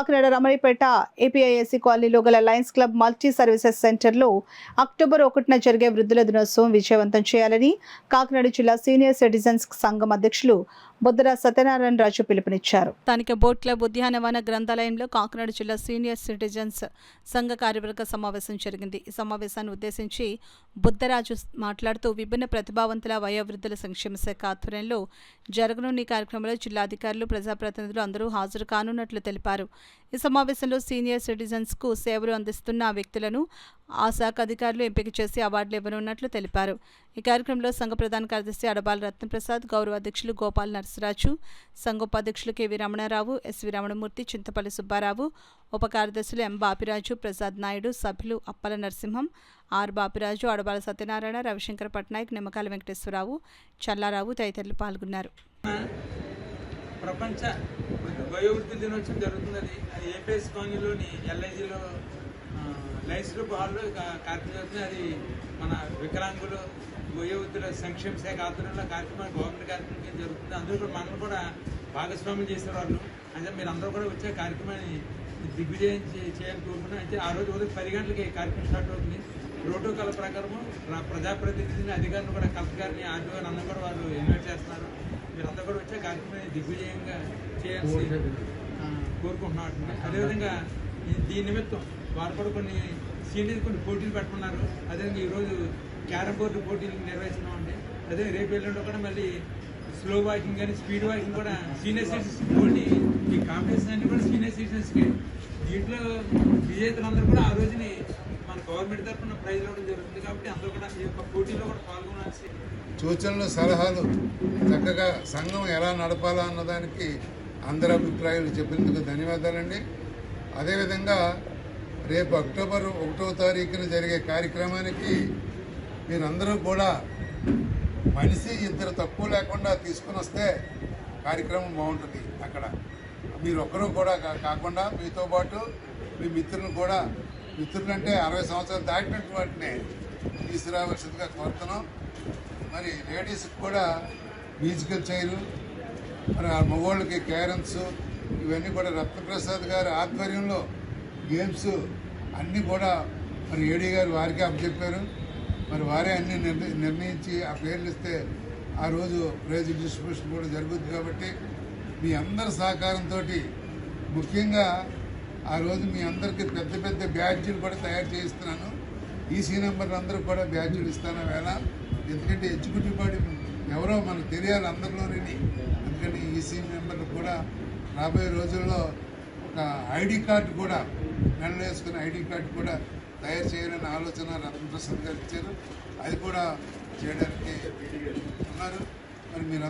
Kakinada రమణిపేట APISC కాలనీలో గల Lions club multi services సెంటర్లో అక్టోబర్ 1న జరిగే వృద్ధుల దినోత్సవం విజయవంతం చేయాలని కాకినాడ జిల్లా సీనియర్ సిటిజన్స్ సంఘం అధ్యక్షులు బుద్దర సత్యనారాయణ రాజు పిలుపునిచ్చారు. స్థానిక బోట్ క్లబ్ ఉద్యానవన గ్రంథాలయంలో కాకినాడ జిల్లా సీనియర్ సిటిజన్స్ సంఘ కార్యవర్గ సమావేశం జరిగింది. ఈ సమావేశాన్ని ఉద్దేశించి బుద్దరాజు మాట్లాడుతూ విభిన్న ప్రతిభావంతుల వయోవృద్ధుల సంక్షేమ శాఖ ఆధ్వర్యంలో జరగనున్న ఈ కార్యక్రమంలో జిల్లా అధికారులు, ప్రజాప్రతినిధులు అందరూ హాజరు కానున్నట్లు తెలిపారు. ఈ సమావేశంలో సీనియర్ సిటిజన్స్ కు సేవలు అందిస్తున్న వ్యక్తులను ఆ శాఖ అధికారులు ఎంపిక చేసి అవార్డులు ఇవ్వనున్నట్లు తెలిపారు. ఈ కార్యక్రమంలో సంఘ ప్రధాన కార్యదర్శి అడబాల రత్నప్రసాద్, గౌరవ అధ్యక్షులు గోపాల్ నరసరాజు, సంఘోపాధ్యక్షులు కెవి రమణారావు, ఎస్వి రమణమూర్తి, చింతపల్లి సుబ్బారావు, ఉప కార్యదర్శులు ఎం బాపిరాజు, ప్రసాద్ నాయుడు, సభ్యులు అప్పల నరసింహం, ఆర్ బాపిరాజు, అడబాల సత్యనారాయణ, రవిశంకర్ పట్నాయక్, నిమ్మకాయల వెంకటేశ్వరరావు, చల్లారావు తదితరులు పాల్గొన్నారు. ప్రపంచ వయోవృద్ధి దినోత్సవం జరుగుతున్నది. అది ఏపీఎస్ కాలనీలోని ఎల్ఐజీలో లయన్స్ క్లబ్ హాల్లో కార్యక్రమం జరుగుతుంది. అది మన వికలాంగులు వయోవృద్ధుల సంక్షేమ శాఖ ఆధ్వర్యంలో కార్యక్రమం గవర్నమెంట్ కార్యక్రమం జరుగుతుంది. అందరూ కూడా మనల్ని కూడా భాగస్వామ్యం చేసిన వాళ్ళు. అంటే మీరు అందరూ కూడా వచ్చే కార్యక్రమాన్ని దిగ్విజయం చేయాలని కోరుకున్నాం. అయితే ఆ రోజు ఉదయం 10 గంటలకి కార్యక్రమం స్టార్ట్ అవుతుంది. ప్రోటోకాల్ ప్రకారము ప్రజాప్రతినిధిని, అధికారులు కూడా కలెక్టర్ గారిని, ఆర్డీఓ గారిని అందరూ కూడా వాళ్ళు ఇన్వైట్ చేస్తున్నారు. మీరందరూ కూడా వచ్చే కార్యక్రమాన్ని దిగ్విజయంగా చేయాల్సి కోరుకుంటున్నాం. అదేవిధంగా దీని నిమిత్తం వారు కూడా కొన్ని పోటీలు పెట్టుకున్నారు. అదేవిధంగా ఈరోజు క్యారమ్ బోర్డు పోటీలు నిర్వహిస్తున్నామండి. అదే రేపు ఎల్లుండి కూడా మళ్ళీ స్లో వాకింగ్ కానీ స్పీడ్ వాకింగ్ కూడా సీనియర్ సిటిజన్స్ పోటీ, ఈ కాంపిటీషన్ అన్ని కూడా సీనియర్ సిటిజన్స్కి. దీంట్లో విజేతలందరూ కూడా ఆ రోజుని మన గవర్నమెంట్ తరఫున ప్రైజ్ ఇవ్వడం జరుగుతుంది. కాబట్టి అందరూ కూడా ఈ యొక్క పోటీలో కూడా పాల్గొనాల్సి. సూచనలు, సలహాలు చక్కగా సంఘం ఎలా నడపాలా అన్నదానికి అందరి అభిప్రాయాలు చెప్పినందుకు ధన్యవాదాలండి. అదేవిధంగా రేపు అక్టోబర్ 1వ తారీఖున జరిగే కార్యక్రమానికి మీరందరూ కూడా మనిషి 2 తక్కువ లేకుండా తీసుకుని వస్తే కార్యక్రమం బాగుంటుంది. అక్కడ మీరు ఒక్కరూ కూడా కాకుండా మీతో పాటు మీ మిత్రులను కూడా, మిత్రులంటే 60 సంవత్సరాలు దాటినట్టు వాటిని తీసుకురావాల్సిందిగా కోరుతున్నాం. మరి లేడీస్కి కూడా మ్యూజికల్ చైరు, మరి ఆ మగవాళ్ళకి క్యారమ్స్, ఇవన్నీ కూడా రత్నప్రసాద్ గారి ఆధ్వర్యంలో గేమ్స్ అన్నీ కూడా మరి ఏడీ గారు వారికే అప్పచెప్పారు. మరి వారే అన్నీ నిర్ణయించి ఆ పేర్లు ఇస్తే ఆ రోజు ప్రైజ్ డిస్ట్రిబ్యూషన్ కూడా జరుగుతుంది. కాబట్టి మీ అందరి సహకారంతో ముఖ్యంగా ఆ రోజు మీ అందరికీ పెద్ద పెద్ద బ్యాడ్జీలు కూడా తయారు చేయిస్తున్నాను. ఈసీ నెంబర్లు అందరూ కూడా బ్యాడ్జీలు ఇస్తాను వేళ. ఎందుకంటే ఎగ్జిక్యూటివ్ బాడీ ఎవరో మనకు తెలియాలి అందరిలోని. అందుకని ఈసీ మెంబర్లు కూడా రాబోయే రోజుల్లో ఒక ఐడి కార్డు కూడా, మెడలో వేసుకునే ఐడి కార్డు కూడా తయారు చేయాలనే ఆలోచన రత్నప్రసాద్ గారు ఇచ్చారు. అది కూడా చేయడానికి ఉన్నారు. మరి మీరందరూ